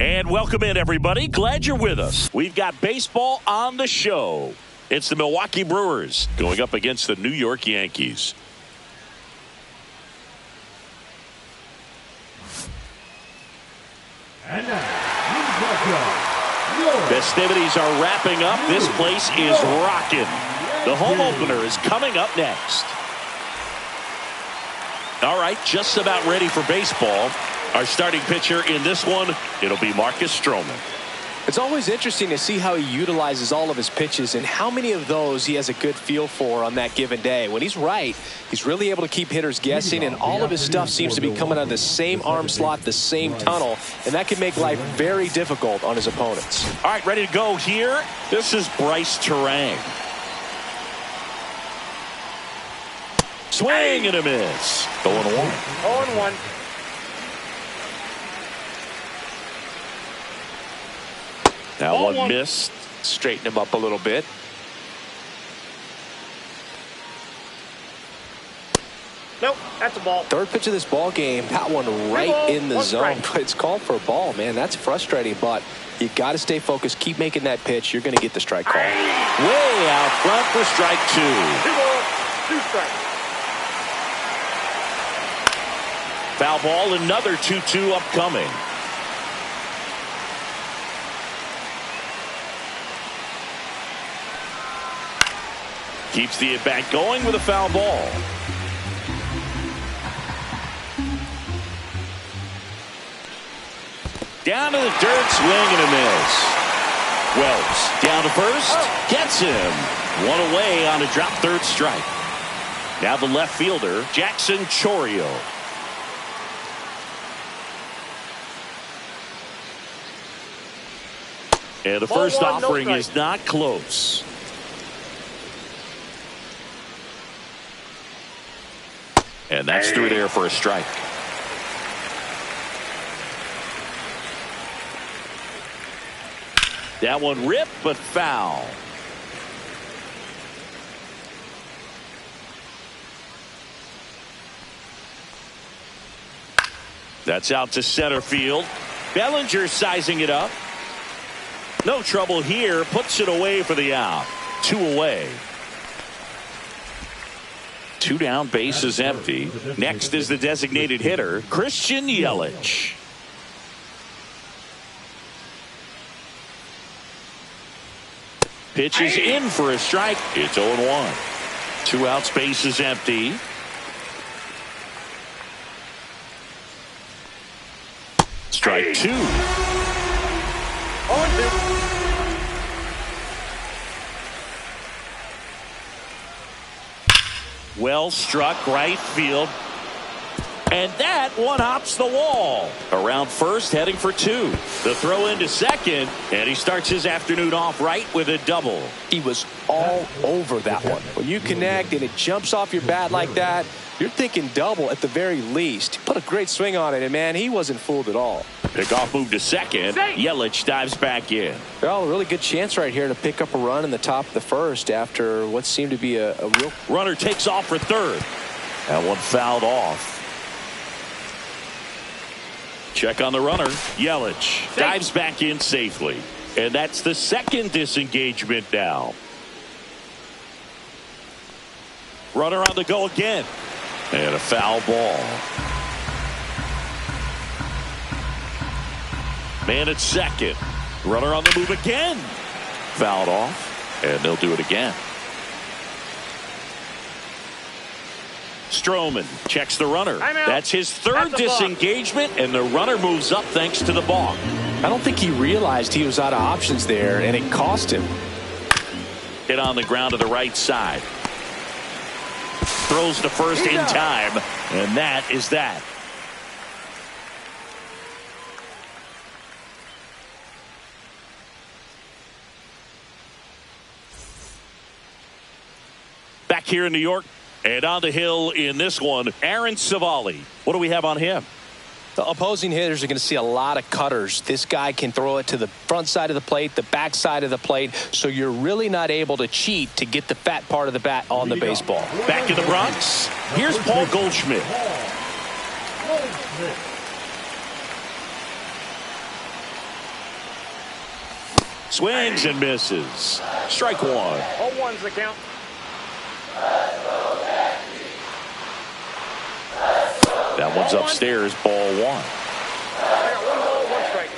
And welcome in, everybody. Glad you're with us. We've got baseball on the show. It's the Milwaukee Brewers going up against the New York Yankees. And now, festivities are wrapping up. This place is rocking. The home opener is coming up next. All right, just about ready for baseball. Our starting pitcher in this one, it'll be Marcus Stroman. It's always interesting to see how he utilizes all of his pitches and how many of those he has a good feel for on that given day. When he's right, he's really able to keep hitters guessing, and all of his stuff seems to be coming out of the same arm slot, the same tunnel, and that can make life very difficult on his opponents. All right, ready to go here. This is Bryce Terang. Swing and a miss. 0-1. 0-1. Now one missed. Straighten him up a little bit. Nope, that's a ball. Third pitch of this ball game, that one right in the zone. But it's called for a ball, man. That's frustrating, but you got to stay focused. Keep making that pitch. You're going to get the strike call. Way out front for strike 2. 2 balls, 2 strikes. Foul ball, another 2-2 upcoming. Keeps the at-bat going with a foul ball. Down to the dirt, swing and a miss. Wells down to first, gets him. One away on a drop third strike. Now the left fielder, Jackson Chourio. And the first offering is not close. And that's through there for a strike. That one ripped, but foul. That's out to center field. Bellinger sizing it up. No trouble here. Puts it away for the out. 2 away. 2 down, base is empty. Next is the designated hitter, Christian Yelich. Pitch is in for a strike. It's 0-1. 2 outs, base is empty. Strike 2. 0-2. Well struck right field. And that one hops the wall. Around first, heading for 2. The throw into second, and he starts his afternoon off right with a double. He was all over that one. When you connect and it jumps off your bat like that, you're thinking double at the very least. Put a great swing on it, and man, he wasn't fooled at all. Pickoff move to second. Yelich dives back in. Well, a really good chance right here to pick up a run in the top of the first after what seemed to be a real... Runner takes off for third. That one fouled off. Check on the runner. Yelich dives back in safely. And that's the second disengagement now. Runner on the go again. And a foul ball. Man at second. Runner on the move again. Fouled off. And they'll do it again. Stroman checks the runner. That's his third disengagement, and the runner moves up thanks to the balk. I don't think he realized he was out of options there, and it cost him. Hit on the ground to the right side. Throws to first in time, and that is that. Back here in New York, and on the hill in this one, Aaron Savali. What do we have on him? The opposing hitters are going to see a lot of cutters. This guy can throw it to the front side of the plate, the back side of the plate, so you're really not able to cheat to get the fat part of the bat on the baseball. Back in the Bronx, here's Paul Goldschmidt. Swings and misses. Strike one. 0-1's the count. That one's upstairs, ball one. I got 1 ball, 1 strike.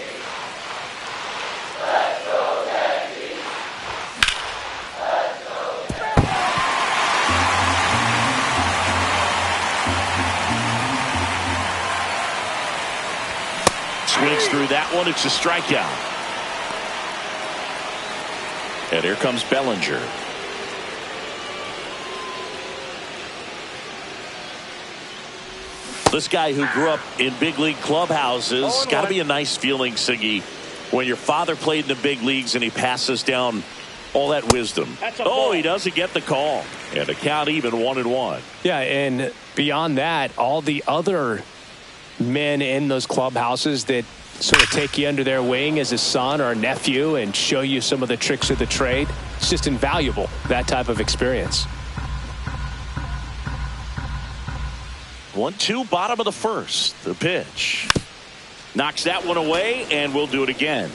Swings through that one. It's a strikeout. And here comes Bellinger. This guy who grew up in big league clubhouses, got to be a nice feeling, Siggy, when your father played in the big leagues and he passes down all that wisdom. Oh, he doesn't get the call. And the count even 1-1. Yeah, and beyond that, all the other men in those clubhouses that sort of take you under their wing as a son or a nephew and show you some of the tricks of the trade. It's just invaluable, that type of experience. 1-2, bottom of the first. The pitch. Knocks that one away, and we'll do it again.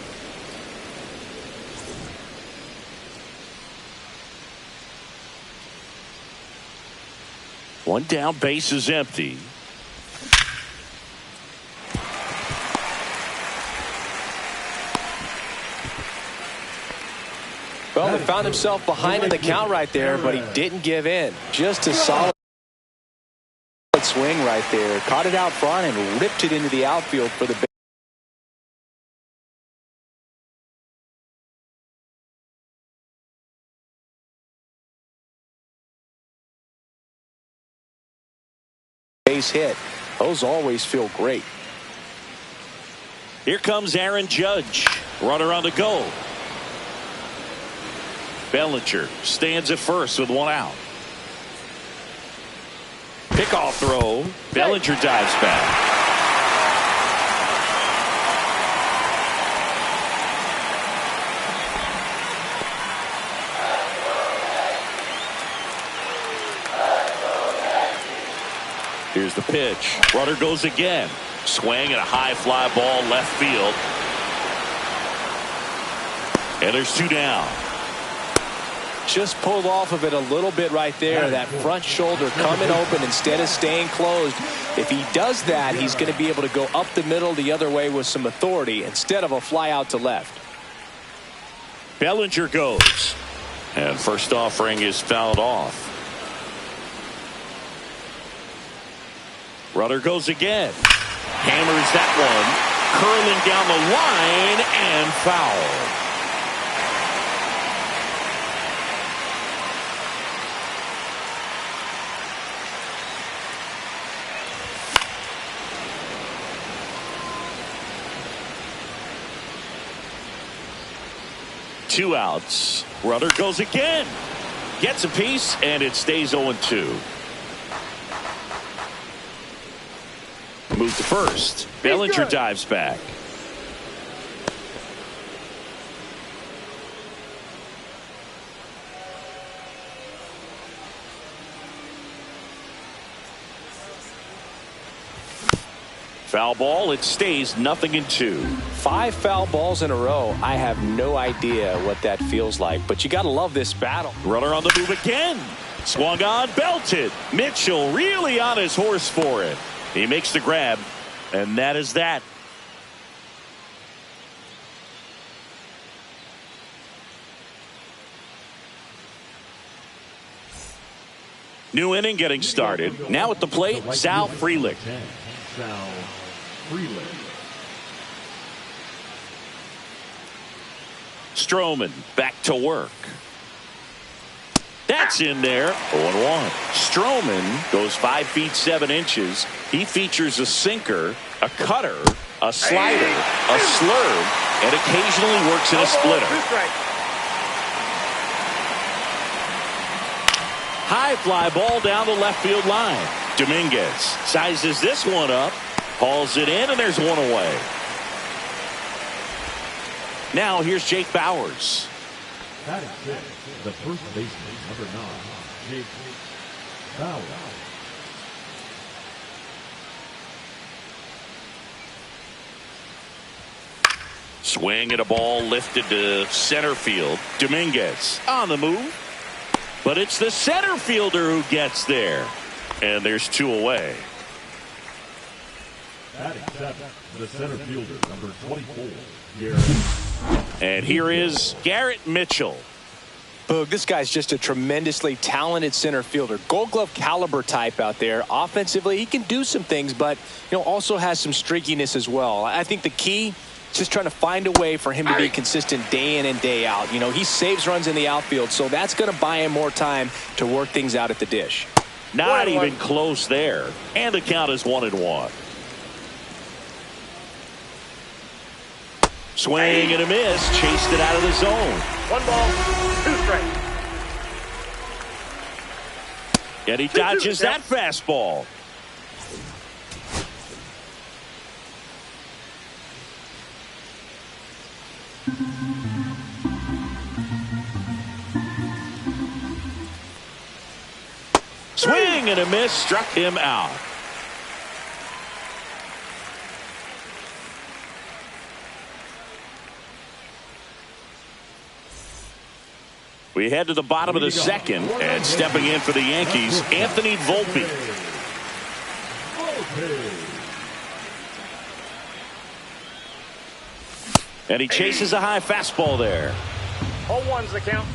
One down, base is empty. Well, he found himself behind in the count right there, but he didn't give in. Just a solid swing right there. Caught it out front and ripped it into the outfield for the base hit. Those always feel great. Here comes Aaron Judge. Runner on the go. Bellinger stands at first with one out. Pickoff throw. Bellinger dives back. Here's the pitch. Runner goes again. Swing and a high fly ball left field. And there's 2 down. Just pulled off of it a little bit right there. That front shoulder coming open instead of staying closed. If he does that, he's going to be able to go up the middle the other way with some authority instead of a fly out to left. Bellinger goes. And first offering is fouled off. Runner goes again. Hammers that one. Curling down the line and foul. Two outs. Runner goes again. Gets a piece, and it stays 0-2. Move to first. Bellinger dives back. Foul ball. It stays 0-2. 5 foul balls in a row. I have no idea what that feels like, but you got to love this battle. Runner on the move again. Swung on, belted. Mitchell really on his horse for it. He makes the grab, and that is that. New inning getting started. Now at the plate, Sal Frelick. Stroman back to work. That's in there. 0-1. Stroman goes 5 feet 7 inches. He features a sinker, a cutter, a slider, a slurve, and occasionally works in a splitter. High fly ball down the left field line. Dominguez sizes this one up, hauls it in, and there's one away. Now here's Jake Bauers. That is it. The first baseman, number 9, Jake Bauers. Swing and a ball lifted to center field. Dominguez on the move. But it's the center fielder who gets there. And there's 2 away. Batting 7, the center fielder, number 24, Garrett. And here is Garrett Mitchell. Boog, this guy's just a tremendously talented center fielder. Gold Glove caliber type out there. Offensively, he can do some things, but also has some streakiness as well. I think the key is just trying to find a way for him to be consistent day in and day out. He saves runs in the outfield, so that's going to buy him more time to work things out at the dish. Not even close there. And the count is 1-1. Swing and a miss. Chased it out of the zone. 1 ball, 2 strikes. And he dodges that fastball. Swing and a miss. Struck him out. We head to the bottom of the second, and stepping in for the Yankees, Anthony Volpe. And he chases a high fastball there. 0-1's the count.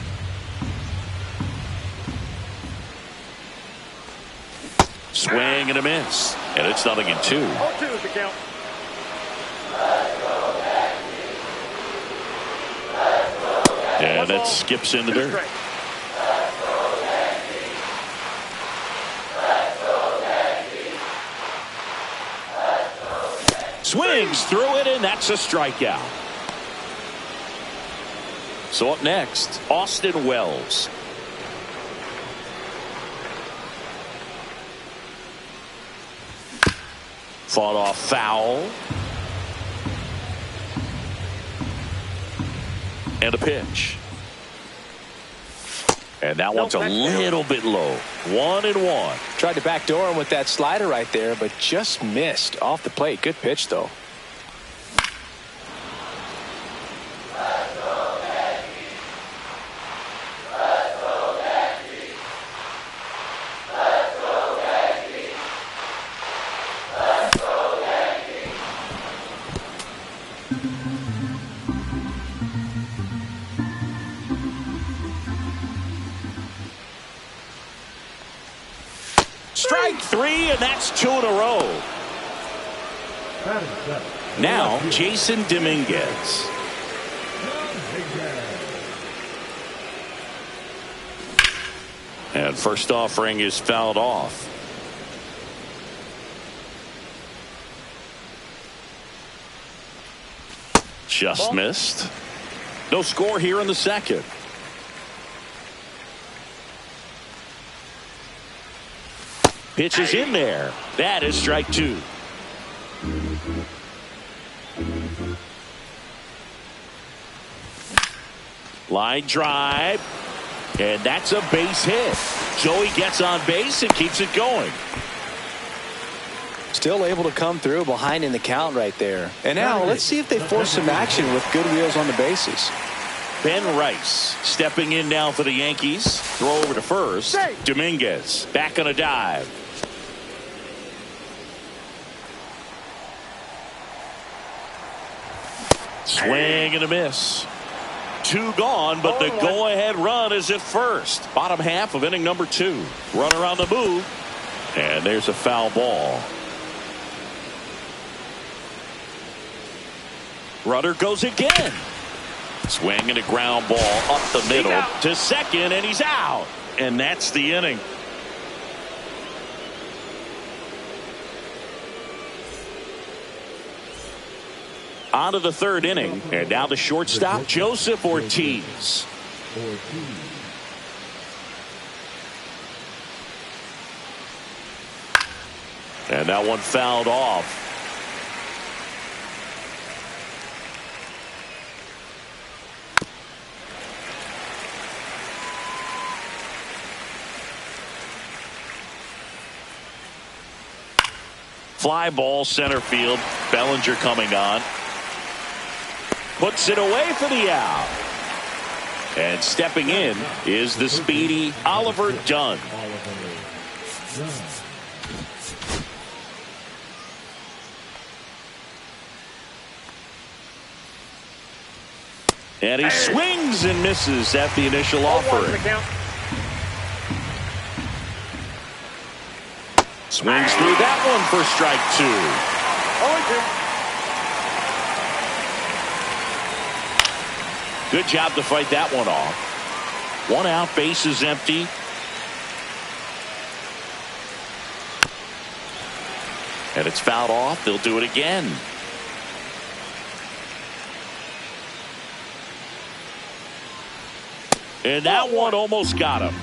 Swing and a miss. And it's 0-2. 0-2's the count. And that skips in the dirt. Swings through it, and that's a strikeout. So up next, Austin Wells. Fought off foul. And a pitch. And that one's a little bit low. 1-1. Tried to backdoor him with that slider right there, but just missed off the plate. Good pitch, though. Strike 3, and that's 2 in a row. Now, Jason Dominguez. And first offering is fouled off. Just missed. No score here in the second. Pitch is in there. That is strike 2. Line drive. And that's a base hit. Joey gets on base and keeps it going. Still able to come through behind in the count right there. And now let's see if they force some action with good wheels on the bases. Ben Rice stepping in now for the Yankees. Throw over to first. Dominguez back on a dive. Swing and a miss. 2 gone, but the go-ahead run is at first. Bottom half of inning number 2. Runner on the move. And there's a foul ball. Runner goes again. Swing and a ground ball up the middle to second, and he's out. And that's the inning. On to the 3rd inning, and now the shortstop, Joseph Ortiz. And that one fouled off. Fly ball center field. Bellinger coming on. puts it away for the out. And stepping in is the speedy Oliver Dunn. And he swings and misses at the initial offering. Swings through that one for strike 2. Good job to fight that one off. 1 out, base is empty. And it's fouled off. They'll do it again. And that one almost got him.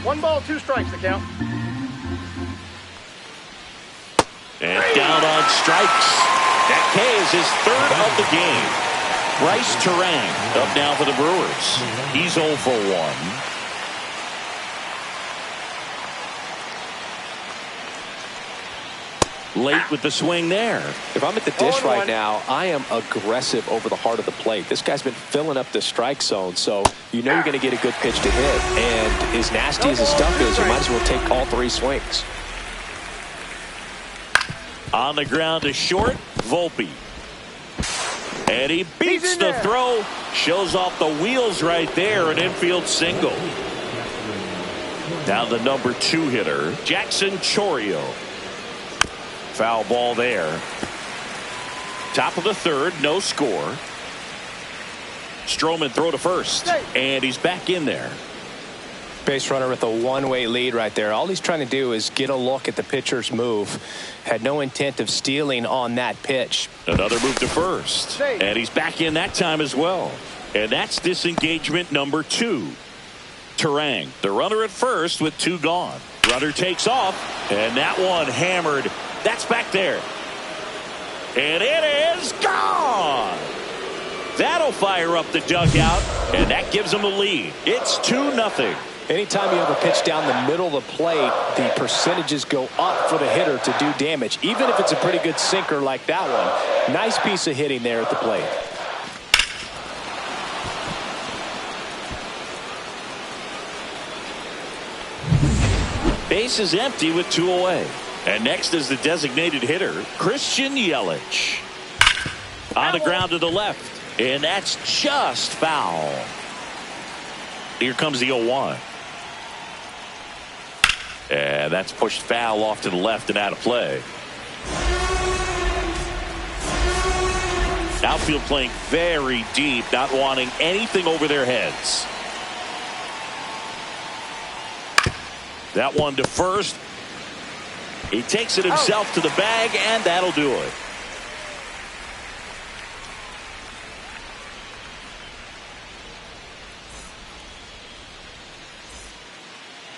1 ball, 2 strikes to count. And down on strikes. That K is his 3rd of the game. Bryce Turang up now for the Brewers. He's 0 for 1. Late with the swing there. If I'm at the dish right now, I am aggressive over the heart of the plate. This guy's been filling up the strike zone, so you know you're going to get a good pitch to hit. And as nasty as his stuff is, you might as well take all 3 swings. On the ground to short, Volpe. And he beats the throw. Shows off the wheels right there. An infield single. Now the number 2 hitter, Jackson Chourio. Foul ball there. Top of the 3rd, no score. Stroman throw to first. And he's back in there. Base runner with a 1-way lead right there. All he's trying to do is get a look at the pitcher's move. Had no intent of stealing on that pitch. Another move to first. And he's back in that time as well. And that's disengagement number 2. Turang, the runner at first with 2 gone. Runner takes off. And that one hammered. That's back there. And it is gone. That'll fire up the dugout. And that gives them a lead. It's 2-0. Anytime you have a pitch down the middle of the plate, the percentages go up for the hitter to do damage, even if it's a pretty good sinker like that one. Nice piece of hitting there at the plate. Base is empty with 2 away. And next is the designated hitter, Christian Yelich. On the ground to the left. And that's just foul. Here comes the 0-1. And that's pushed foul off to the left and out of play. Outfield playing very deep, not wanting anything over their heads. That one to first. He takes it himself to the bag, and that'll do it.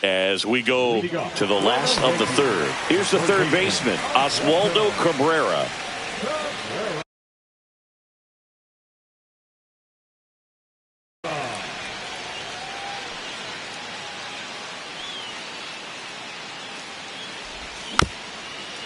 As we go to the last of the 3rd. Here's the 3rd baseman, Oswaldo Cabrera.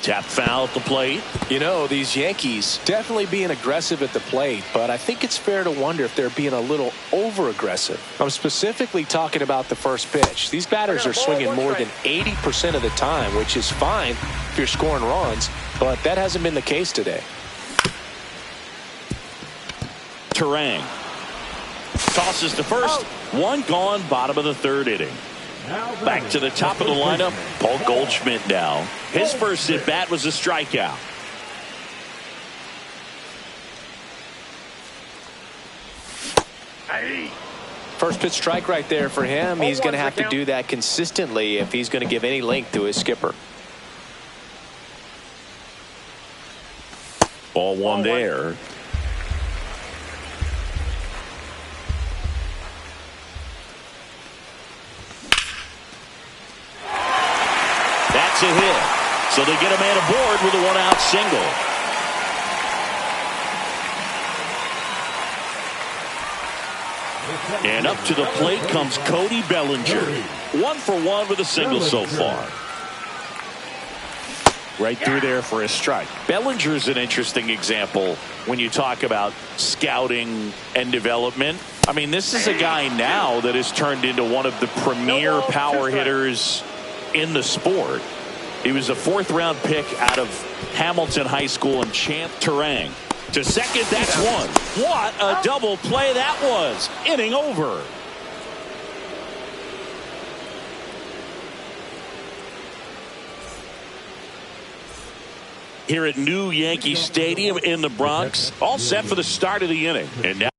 Tap foul at the plate. You know, these Yankees definitely being aggressive at the plate, but I think it's fair to wonder if they're being a little over-aggressive. I'm specifically talking about the first pitch. These batters are swinging more than 80% of the time, which is fine if you're scoring runs, but that hasn't been the case today. Turang tosses to first. 1 gone, bottom of the 3rd inning. Back to the top of the lineup, Paul Goldschmidt now. His first at bat was a strikeout. First pitch strike right there for him. He's going to have to do that consistently if he's going to give any length to his skipper. Ball 1 there. That's a hit. So they get a man aboard with a 1-out single. And up to the plate comes Cody Bellinger. 1 for 1 with a single so far. Right through there for a strike. Bellinger's an interesting example when you talk about scouting and development. I mean, this is a guy now that has turned into one of the premier power hitters in the sport. He was a 4th-round pick out of Hamilton High School in Champ Terang. To second, that's one. What a double play that was. Inning over. Here at New Yankee Stadium in the Bronx, all set for the start of the inning. And now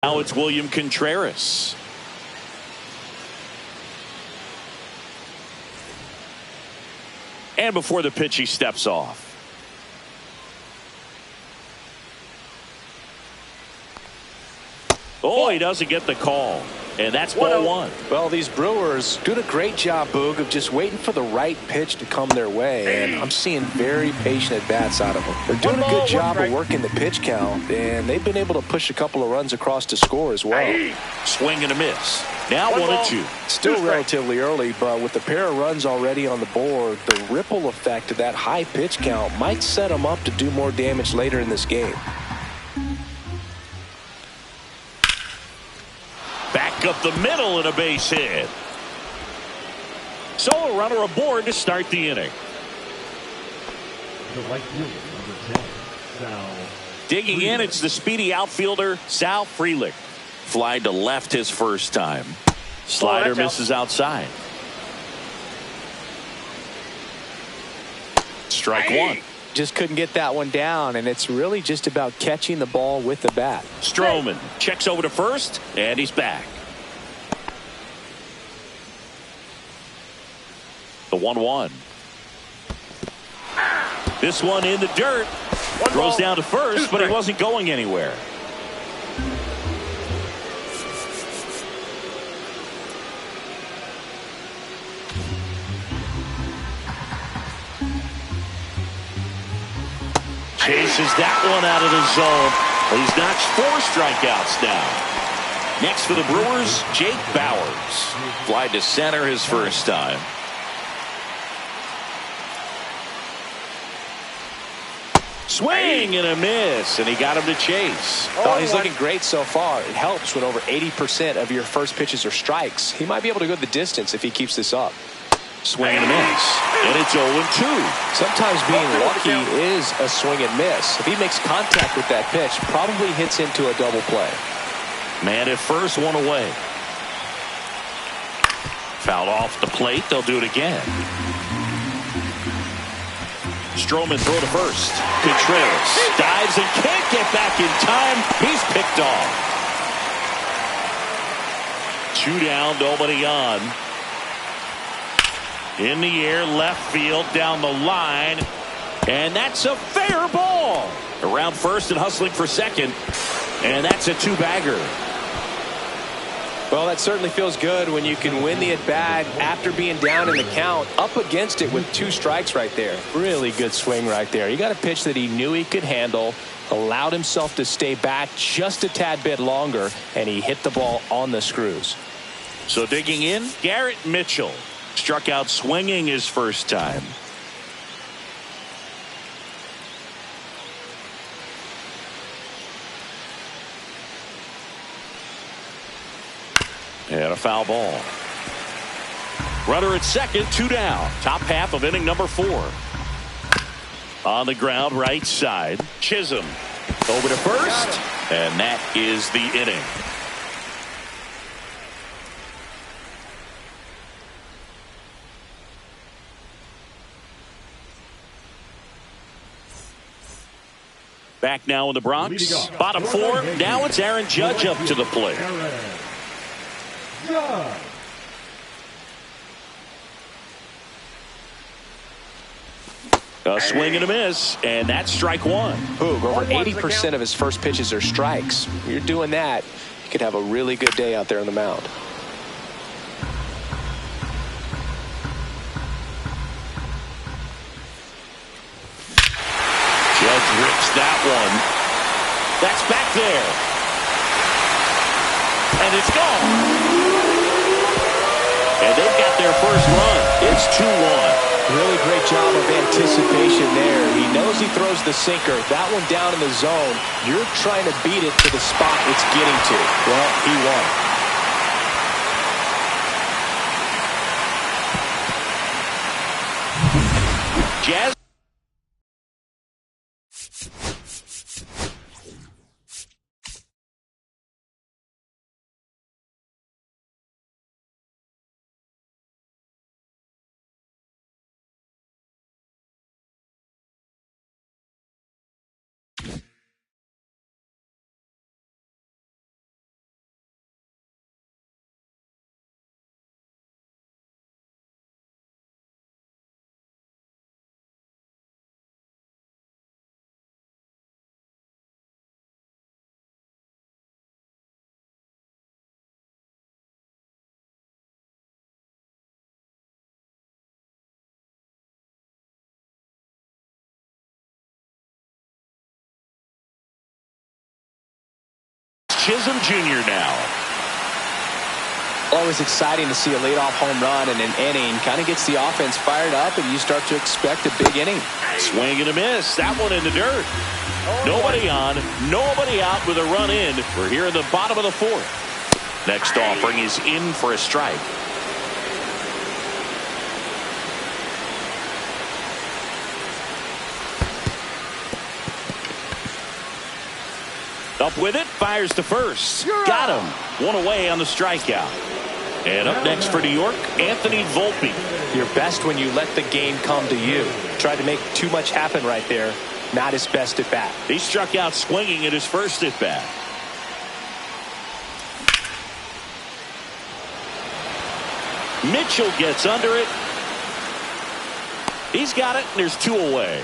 Now it's William Contreras. And before the pitch, he steps off. Oh, he doesn't get the call. And that's ball one. Well, these Brewers doing a great job, Boog, of just waiting for the right pitch to come their way. And I'm seeing very patient at-bats out of them. They're doing a good job of working the pitch count, and they've been able to push a couple of runs across to score as well. Swing and a miss. Now 1-2. Still relatively early, but with a pair of runs already on the board, the ripple effect of that high pitch count might set them up to do more damage later in this game. Back up the middle and a base hit. So a runner aboard to start the inning. The right fielder, number 10, Sal. Digging in, it's the speedy outfielder, Sal Frelick. Fly to left his first time. Slider misses outside. Strike one. Just couldn't get that one down, and it's really just about catching the ball with the bat. Stroman checks over to first, and he's back. The 1-1. This one in the dirt. Throws down to first, but he wasn't going anywhere. Chases that one out of the zone. He's notched 4 strikeouts now. Next for the Brewers, Jake Bauers. Fly to center his first time. Swing and a miss, and he got him to chase. Oh, he's looking great so far. It helps when over 80% of your first pitches are strikes. He might be able to go the distance if he keeps this up. Swing and a miss. And it's 0-2. Sometimes being lucky is a swing and miss. If he makes contact with that pitch, probably hits into a double play. Man at first, one away. Fouled off the plate. They'll do it again. Stroman throw to first. Contreras dives and can't get back in time. He's picked off. 2 down, nobody on. In the air, left field, down the line. And that's a fair ball. Around first and hustling for second. And that's a 2-bagger. Well, that certainly feels good when you can win the at-bat after being down in the count, up against it with 2 strikes right there. Really good swing right there. He got a pitch that he knew he could handle, allowed himself to stay back just a tad bit longer, and he hit the ball on the screws. So digging in, Garrett Mitchell. Struck out swinging his first time. And a foul ball. Runner at second, 2 down. Top half of inning number 4. On the ground, right side. Chisholm over to first. And that is the inning. Back now in the Bronx. Bottom 4. Now it's Aaron Judge up to the plate. A swing and a miss, and that's strike 1. Boog, over 80% of his first pitches are strikes. You're doing that, you could have a really good day out there on the mound. Judge rips that one. That's back there. And it's gone. And they've got their first run. It's 2-1. Really great job of anticipation there. He knows he throws the sinker. That one down in the zone. You're trying to beat it to the spot it's getting to. Well, he won. Jazz. Chisholm Jr. now. Always exciting to see a leadoff home run in an inning. Kind of gets the offense fired up, and you start to expect a big inning. Swing and a miss. That one in the dirt. Nobody on, nobody out with a run in. We're here in the bottom of the fourth. Next offering is in for a strike. Up with it, fires to first. Got him. One away on the strikeout. And up next for New York, Anthony Volpe. You're best when you let the game come to you. Tried to make too much happen right there. Not his best at bat. He struck out swinging at his first at bat. Mitchell gets under it. He's got it, and there's two away.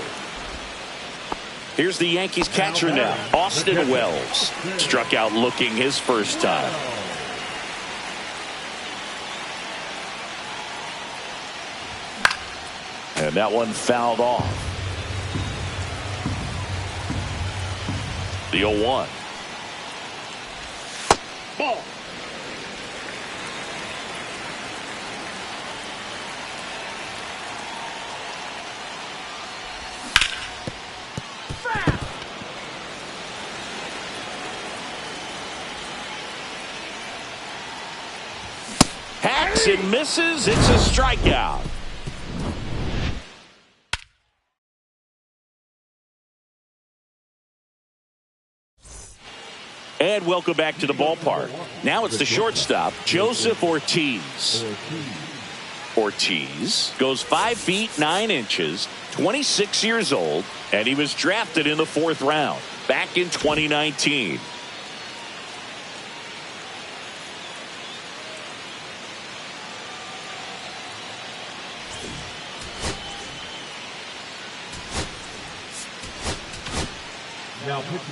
Here's the Yankees catcher now, Austin Wells. Struck out looking his first time. And that one fouled off. The 0-1. Ball. Hacks and misses. It's a strikeout. And welcome back to the ballpark. Now it's the shortstop, Joseph Ortiz. Ortiz goes 5 feet 9 inches, 26 years old, and he was drafted in the 4th round back in 2019.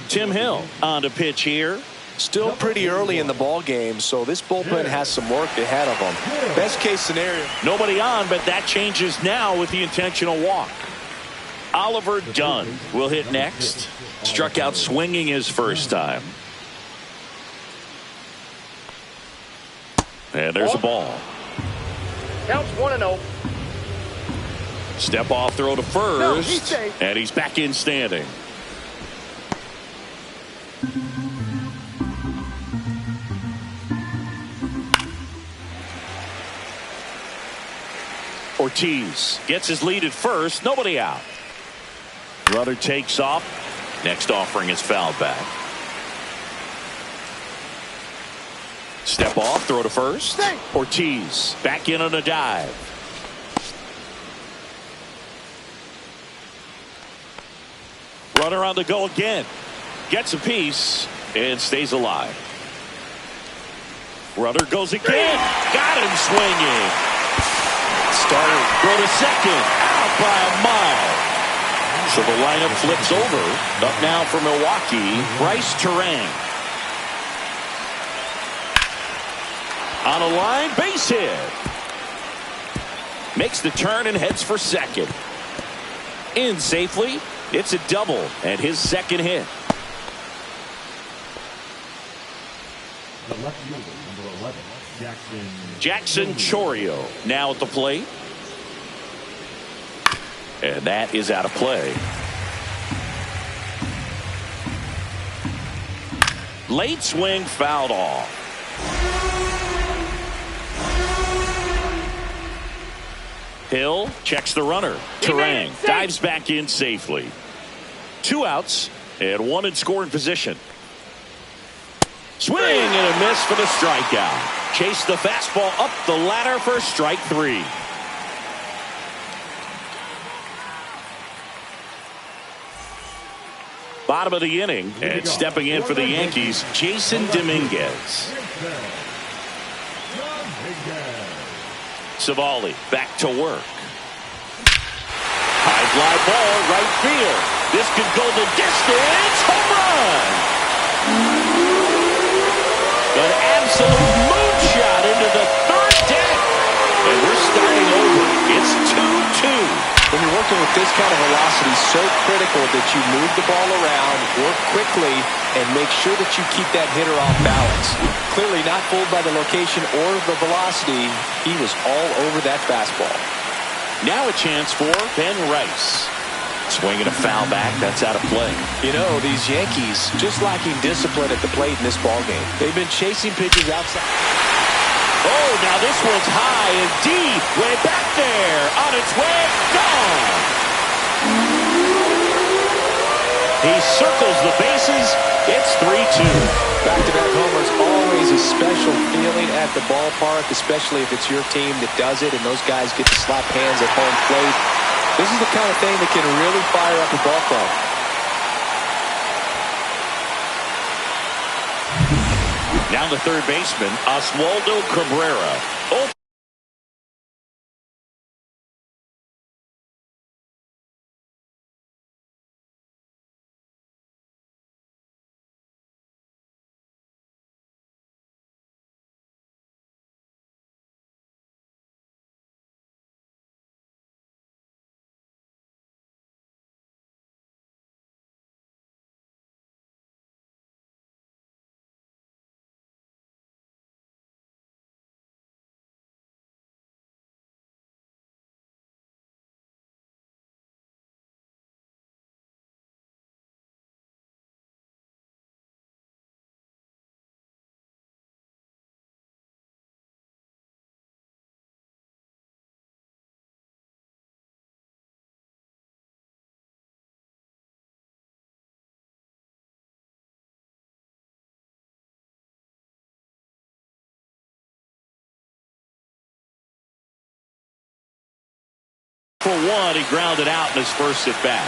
Tim Hill on to pitch here. Still pretty early in the ball game, so this bullpen has some work ahead of them. Best case scenario. Nobody on, but that changes now with the intentional walk. Oliver Dunn will hit next. Struck out swinging his first time. And there's a ball. Counts 1-0. Step off throw to first. And he's back in standing. Ortiz gets his lead at first. Nobody out. Runner takes off. Next offering is fouled back. Step off, throw to first. Ortiz back in on a dive. Runner on the go again. Gets a piece and stays alive. Runner goes again. Got him swinging. Starter throw to second. Out by a mile. So the lineup flips over. Up now for Milwaukee, Bryce Terang. On a line, base hit. Makes the turn and heads for second. In safely. It's a double and his second hit. The left fielder, number 11, Jackson Chorio now at the plate. And that is out of play. Late swing fouled off. Hill checks the runner. Terang dives back in safely. 2 outs and 1 in scoring position. Swing and a miss for the strikeout. Chase the fastball up the ladder for strike 3. Bottom of the inning, and stepping in for the Yankees, Jason Dominguez. Savali back to work. High fly ball, right field. This could go the distance. Home run! An absolute moonshot into the 3rd deck. And we're starting over. It's 2-2. When you're working with this this kind of velocity is so critical that you move the ball around, work quickly, and make sure that you keep that hitter off balance. Clearly not fooled by the location or the velocity. He was all over that fastball. Now a chance for Ben Rice. Swinging a foul back. That's out of play. You know, these Yankees just lacking discipline at the plate in this ballgame. They've been chasing pitches outside. Oh, now this one's high and deep. Way back there. On its way. Gone. He circles the bases. It's 3-2. Back-to-back homers, always a special feeling at the ballpark, especially if it's your team that does it and those guys get to slap hands at home plate. This is the kind of thing that can really fire up a ball club. Now the third baseman, Oswaldo Cabrera. Oh. For one, he grounded out in his first at bat.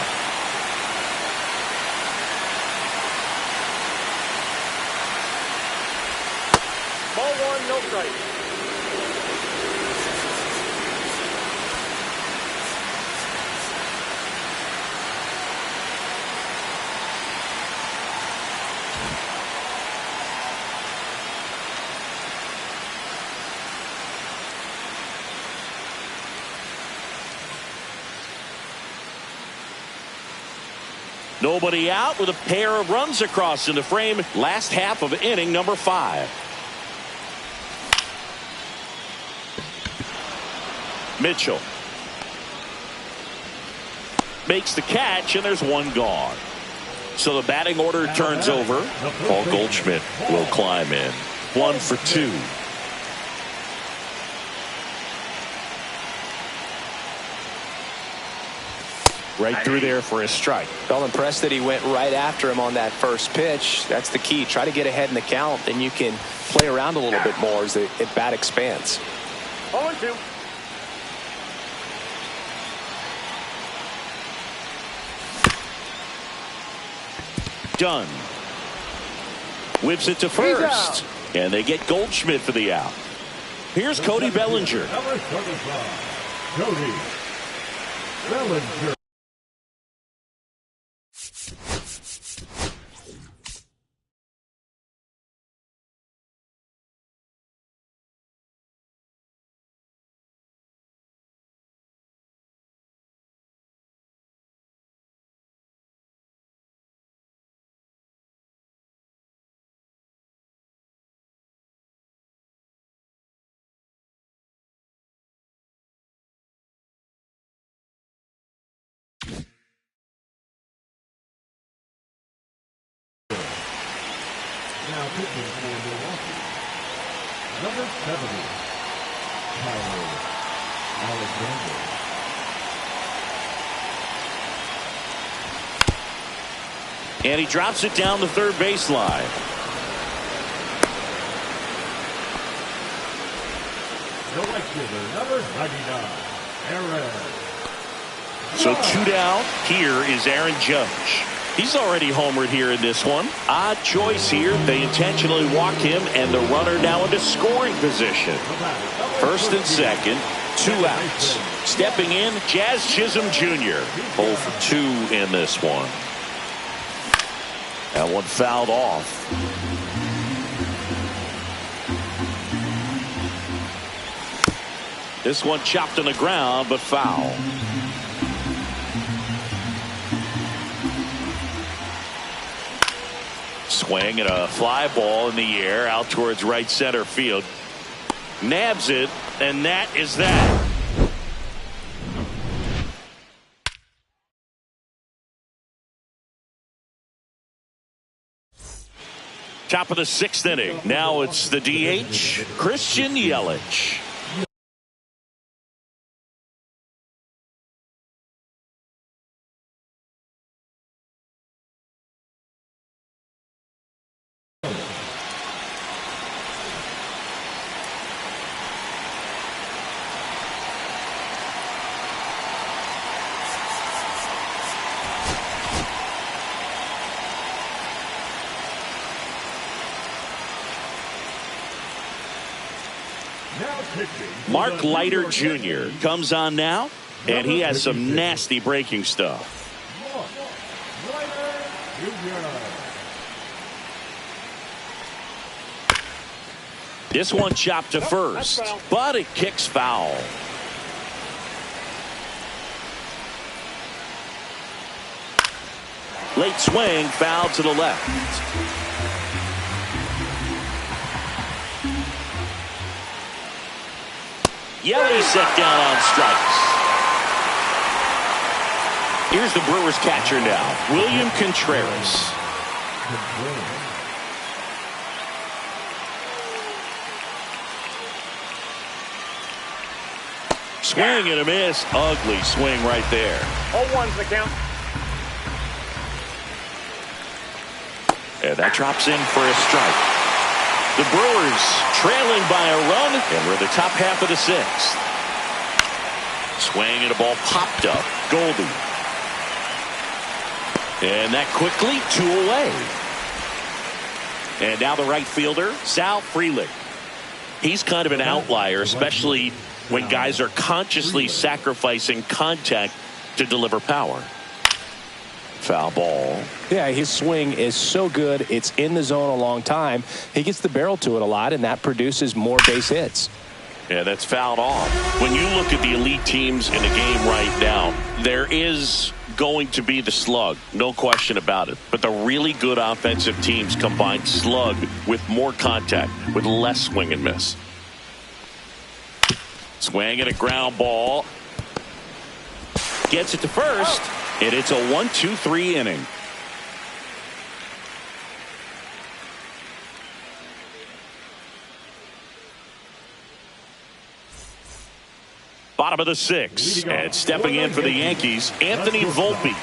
Ball one, no strike. Nobody out with a pair of runs across in the frame. Last half of inning number 5. Mitchell makes the catch, and there's one gone. So the batting order turns over. Paul Goldschmidt will climb in. 1 for 2. Right through there for a strike. Well, impressed that he went right after him on that first pitch. That's the key. Try to get ahead in the count, then you can play around a little bit more as the at bat expands. 0-2. Done. Whips it to first. And they get Goldschmidt for the out. Here's Cody Bellinger. Number 35, Cody Bellinger. Now pitching for Milwaukee, number 70, Tyler Alexander. And he drops it down the third baseline. The right fielder, number 99, Aaron. So 2 down. Here is Aaron Judge. He's already homered here in this one. Odd choice here. They intentionally walk him, and the runner now into scoring position. First and second, 2 outs. Stepping in, Jazz Chisholm Jr. 0 for 2 in this one. That one fouled off. This one chopped on the ground, but foul. Swing and a fly ball in the air out towards right center field. Nabs it, and that is that. Top of the 6th inning. Now it's the DH, Christian Yelich. Mark Leiter Jr. comes on now, and he has some nasty breaking stuff. This one chopped to first, but it kicks foul. Late swing, foul to the left. Yelich set down on strikes. Here's the Brewers catcher now, William Contreras. Swing and a miss. Ugly swing right there. 0-1's the count. And that drops in for a strike. The Brewers trailing by a run, and we're in the top half of the 6th. Swing and a ball popped up. Goldie. And that quickly 2 away. And now the right fielder, Sal Frelick. He's kind of an outlier, especially when guys are consciously sacrificing contact to deliver power. Foul ball. Yeah, his swing is so good. It's in the zone a long time. He gets the barrel to it a lot, and that produces more base hits. Yeah, that's fouled off. When you look at the elite teams in the game right now, there is going to be the slug, no question about it. But the really good offensive teams combine slug with more contact, with less swing and miss. Swing and a ground ball. Gets it to first. And it's a 1-2-3 inning. Bottom of the 6th. And stepping in for the Yankees, Anthony Volpe.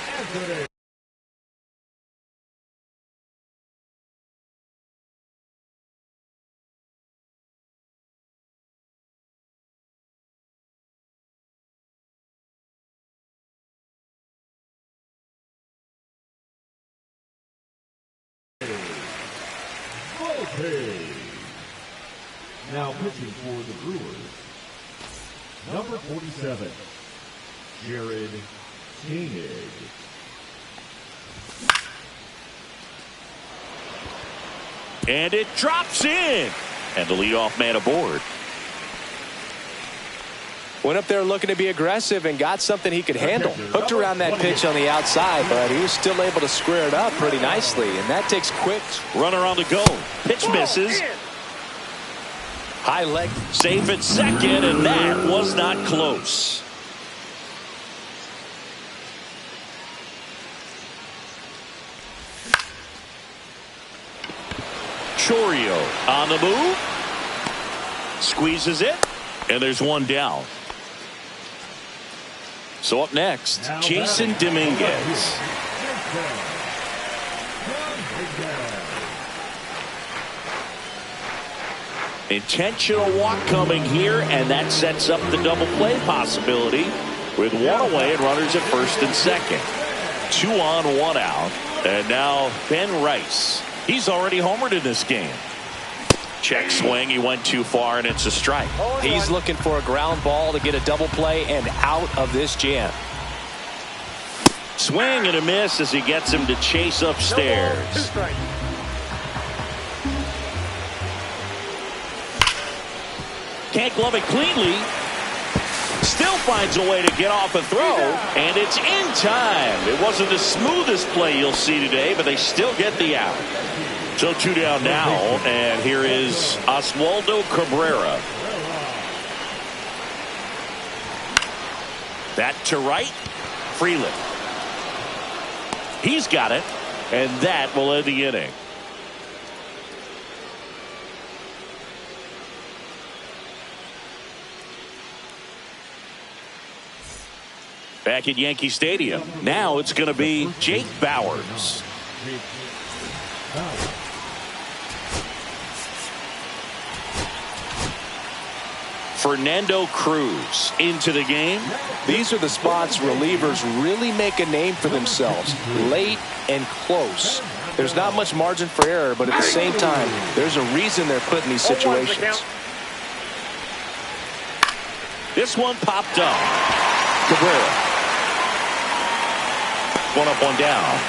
Now pitching for the Brewers, number 47, Jared Koenig. And it drops in. And the leadoff man aboard. Went up there looking to be aggressive and got something he could handle. Hooked around that pitch on the outside, but he was still able to square it up pretty nicely. And that takes quick. Runner on the go. Pitch misses. High leg. Safe at second, and that was not close. Chourio on the move. Squeezes it, and there's one down. So up next, Jason Dominguez. Intentional walk coming here, and that sets up the double play possibility with one away and runners at first and second. 2 on, 1 out. And now Ben Rice. He's already homered in this game. Check swing. He went too far, and it's a strike. He's looking for a ground ball to get a double play and out of this jam. Swing and a miss as he gets him to chase upstairs. Can't glove it cleanly. Still finds a way to get off a throw, and it's in time. It wasn't the smoothest play you'll see today, but they still get the out. So 2 down now, and here is Oswaldo Cabrera. That to right. Freeland. He's got it, and that will end the inning. Back at Yankee Stadium. Now it's going to be Jake Bauers. Fernando Cruz into the game. These are the spots relievers really make a name for themselves. Late and close. There's not much margin for error, but at the same time, there's a reason they're put in these situations. This one popped up. Cabrera. One up, one down.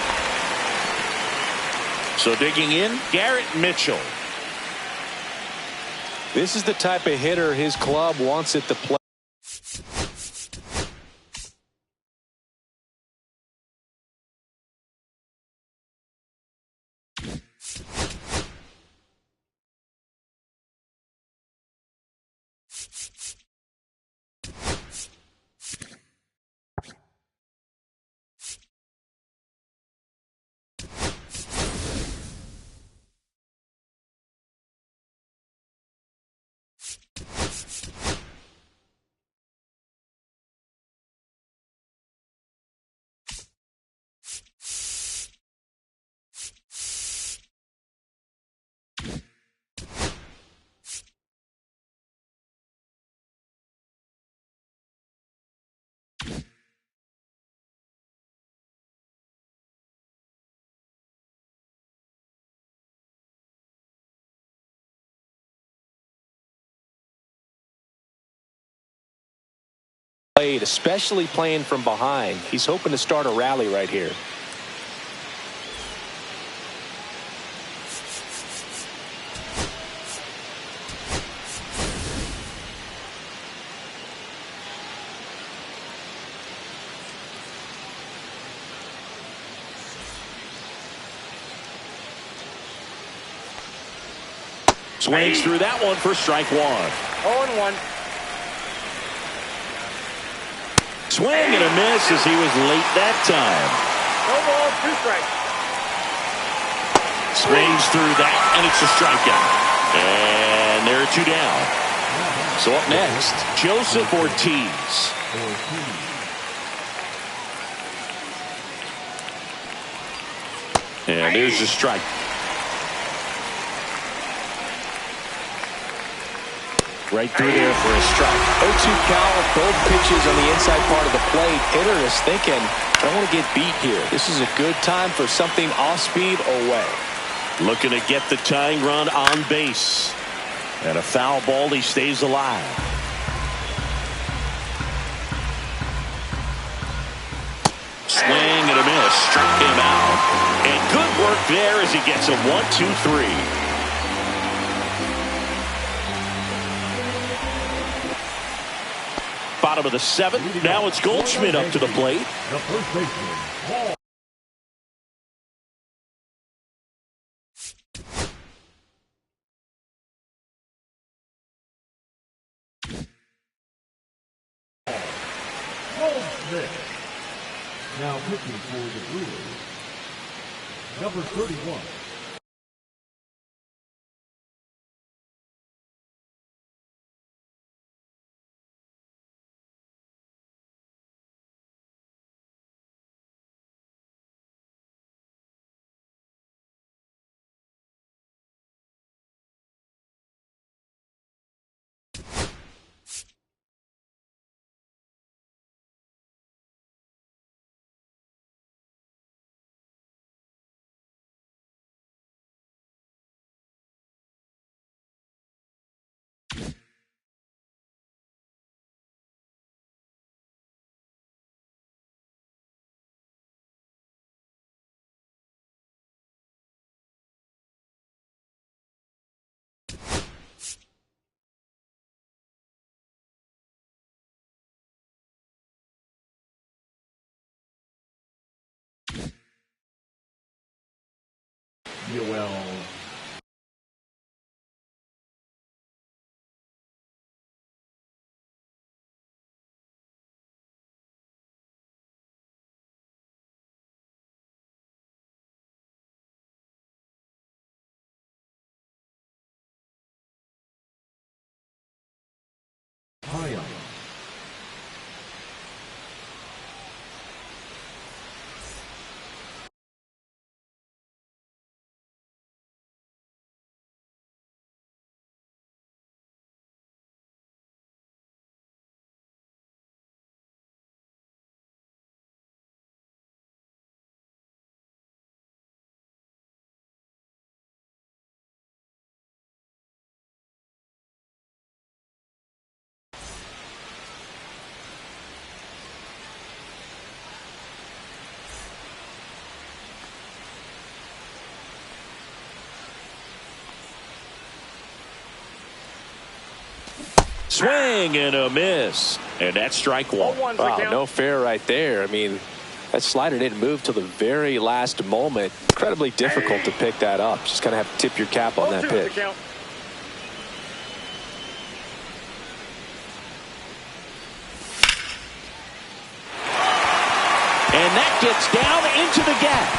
So digging in, Garrett Mitchell. This is the type of hitter his club wants it to play. Especially playing from behind. He's hoping to start a rally right here. Swings through that one for strike one. 0-1. Swing and a miss as he was late that time. No ball, 2 strikes. Swings through that, and it's a strikeout. And there are 2 down. So up next, Joseph Ortiz. And there's the strike. Right through there for a strike. 0-2 count, both pitches on the inside part of the plate. Hitter is thinking, I don't want to get beat here. This is a good time for something off speed away. Looking to get the tying run on base. And a foul ball, he stays alive. Swing and a miss. Struck him out. And good work there as he gets a 1-2-3. Bottom of the 7th. Now it's Goldschmidt up to the plate. The first baseman, Paul. Goldschmidt. Now pitching for the Brewers, number 31. Yoel high on. Swing and a miss. And that's strike one. Wow, no fair right there. I mean, that slider didn't move till the very last moment. Incredibly difficult to pick that up. Just kind of have to tip your cap on that pitch. And that gets down into the gap.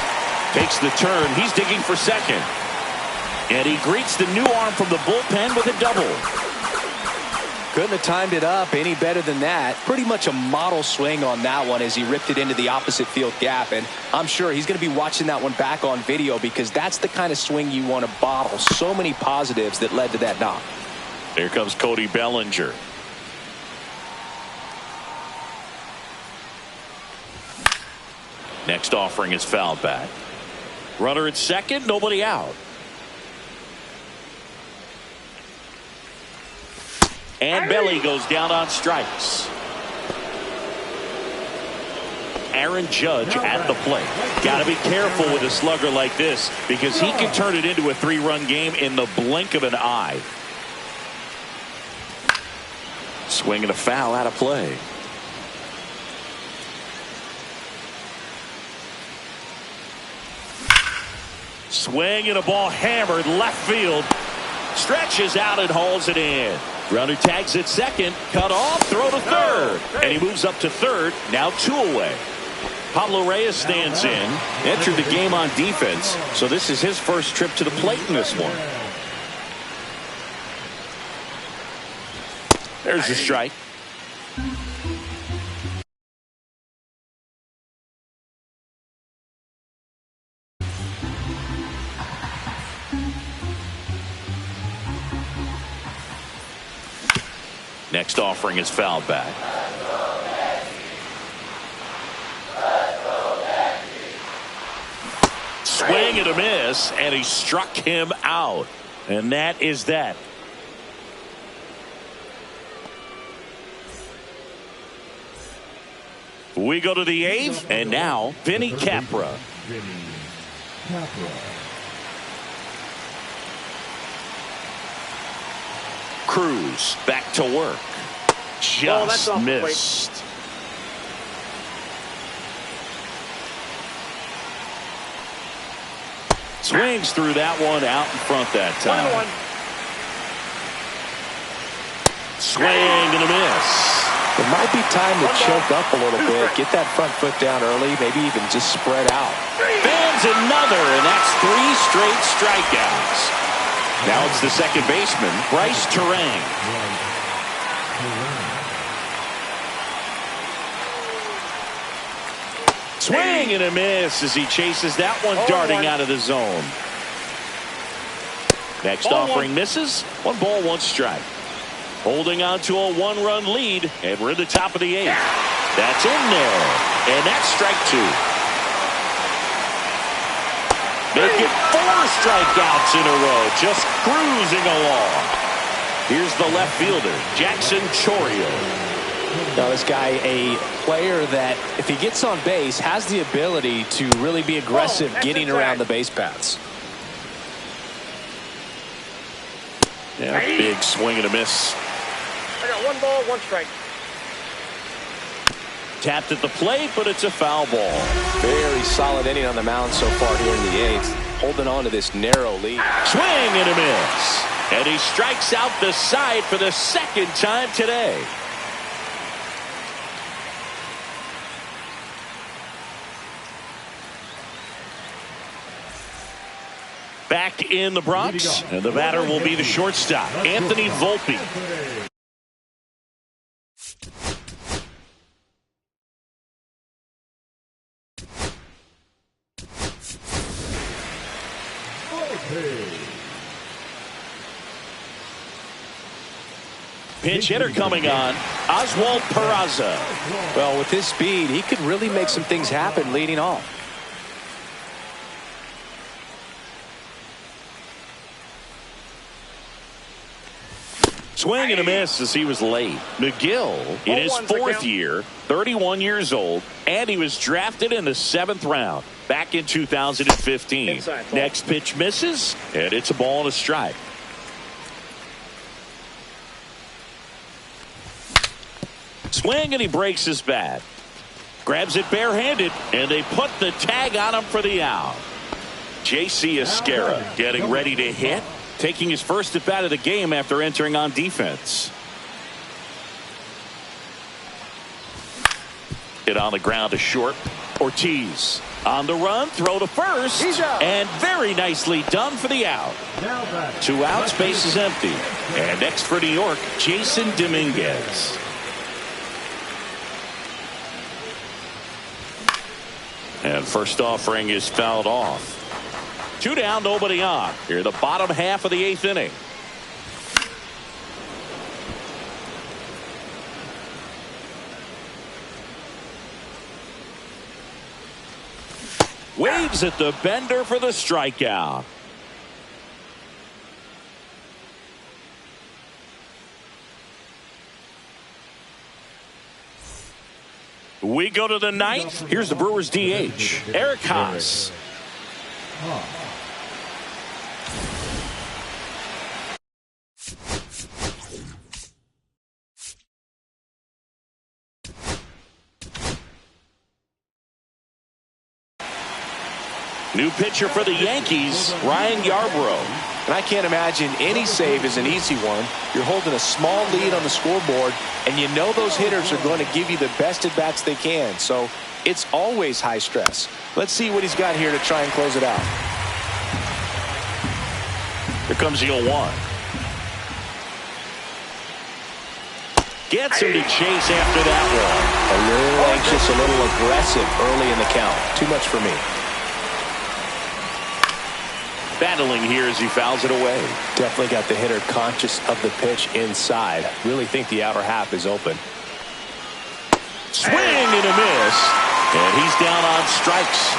Takes the turn. He's digging for second. And he greets the new arm from the bullpen with a double. Couldn't have timed it up any better than that. Pretty much a model swing on that one as he ripped it into the opposite field gap. And I'm sure he's going to be watching that one back on video because that's the kind of swing you want to bottle. So many positives that led to that knock. Here comes Cody Bellinger. Next offering is fouled back. Runner at second, nobody out. And Belly goes down on strikes. Aaron Judge at the plate. Got to be careful with a slugger like this because he can turn it into a 3-run game in the blink of an eye. Swing and a foul out of play. Swing and a ball hammered left field. Stretches out and hauls it in. Runner tags at second, cut off, throw to third. And he moves up to third, now 2 away. Pablo Reyes stands in, entered the game on defense, so this is his first trip to the plate in this one. There's the strike. Next offering is fouled back. Swing and a miss, and he struck him out. And that is that. We go to the 8th, and now Vinny Capra. Cruz back to work. Just missed. Swings through that one out in front that time. Swing and a miss. It might be time to choke up a little bit. Get that front foot down early. Maybe even just spread out. Fans another, and that's 3 straight strikeouts. Now it's the second baseman, Bryce Terang. Swing and a miss as he chases that one darting out of the zone. Next offering misses. 1 ball, 1 strike. Holding on to a 1-run lead, and we're in the top of the 8th. That's in there, and that's strike 2. Make it 4 strikeouts in a row, just cruising along. Here's the left fielder, Jackson Chourio. Now this guy, a player that if he gets on base has the ability to really be aggressive getting around the base paths. Yeah, big swing and a miss. I got 1 ball, 1 strike. Tapped at the plate, but it's a foul ball. Very solid inning on the mound so far here in the 8th. Holding on to this narrow lead. Swing and a miss. And he strikes out the side for the 2nd time today. Back in the Bronx, and the batter will be the shortstop, Anthony Volpe. Pinch hitter coming on, Oswald Peraza. Well, with his speed, he could really make some things happen leading off. Swing and a miss as he was late. McGill in his fourth year, 31 years old, and he was drafted in the 7th round back in 2015. Next pitch misses, and it's a ball and a strike. Swing and he breaks his bat. Grabs it barehanded, and they put the tag on him for the out. J.C. Esquera getting ready to hit. Taking his first at bat of the game after entering on defense. Hit on the ground to short. Ortiz on the run, throw to first, and very nicely done for the out. 2 outs, base is empty. And next for New York, Jason Dominguez. And first offering is fouled off. 2 down, nobody on. Here, the bottom half of the 8th inning. Waves at the bender for the strikeout. We go to the 9th. Here's the Brewers DH, Eric Haas. New pitcher for the Yankees, Ryan Yarbrough. And I can't imagine any save is an easy one. You're holding a small lead on the scoreboard, and you know those hitters are going to give you the best at-bats they can. So it's always high stress. Let's see what he's got here to try and close it out. Here comes the 0-1. Gets him to chase after that one. A little anxious, a little aggressive early in the count. Too much for me. Battling here as he fouls it away. Definitely got the hitter conscious of the pitch inside. Really think the outer half is open. Swing and a miss. And he's down on strikes.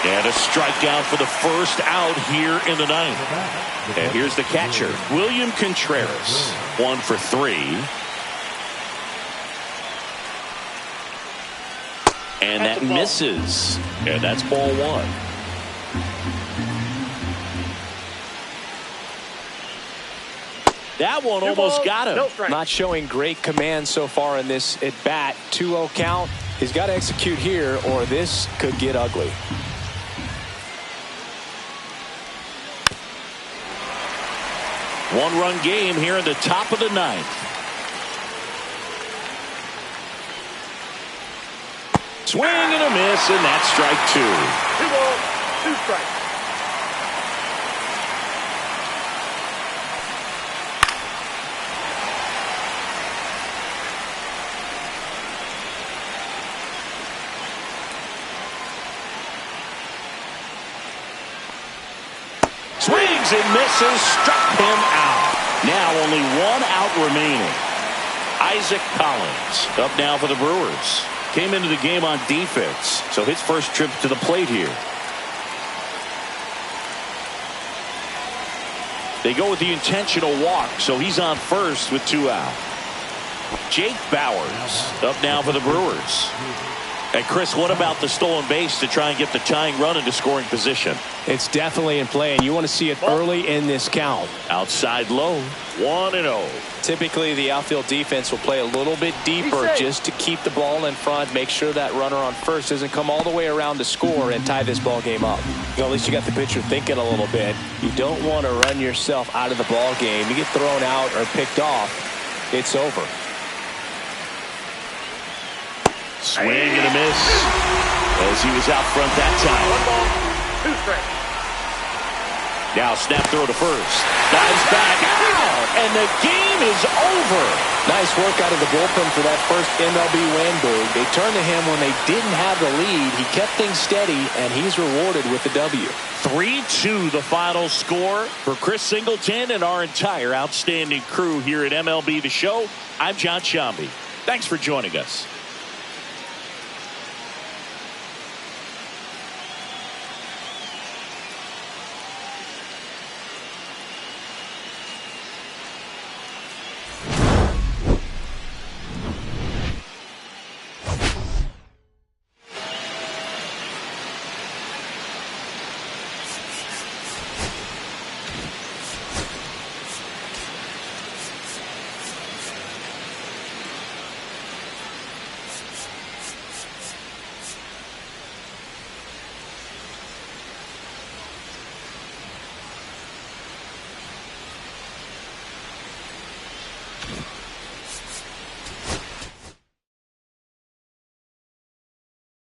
And a strikeout for the first out here in the 9th. And here's the catcher, William Contreras. 1 for 3. And that misses. And that's ball 1. That one almost got him. Not showing great command so far in this at bat. 2-0 count. He's got to execute here or this could get ugly. One-run game here in the top of the 9th. Swing and a miss, and that's strike 2. 2 balls, 2 strikes. Swings and misses, struck him out. Now only 1 out remaining. Isaac Collins up now for the Brewers. Came into the game on defense, so his first trip to the plate here. They go with the intentional walk, so he's on first with 2 out. Jake Bowers up now for the Brewers. And Chris, what about the stolen base to try and get the tying run into scoring position? It's definitely in play, and you want to see it early in this count. Outside low, 1-0. Typically, the outfield defense will play a little bit deeper just to keep the ball in front, make sure that runner on first doesn't come all the way around to score and tie this ball game up. You know, at least you got the pitcher thinking a little bit. You don't want to run yourself out of the ball game. You get thrown out or picked off, it's over. Swing and a miss as he was out front that time. 1 ball, 2 strikes. Now snap throw to first. Dives back out, and the game is over. Nice work out of the bullpen for that first MLB win, Boog. They turned to him when they didn't have the lead. He kept things steady, and he's rewarded with the W. 3-2 the final score for Chris Singleton and our entire outstanding crew here at MLB The Show. I'm John Shambi. Thanks for joining us.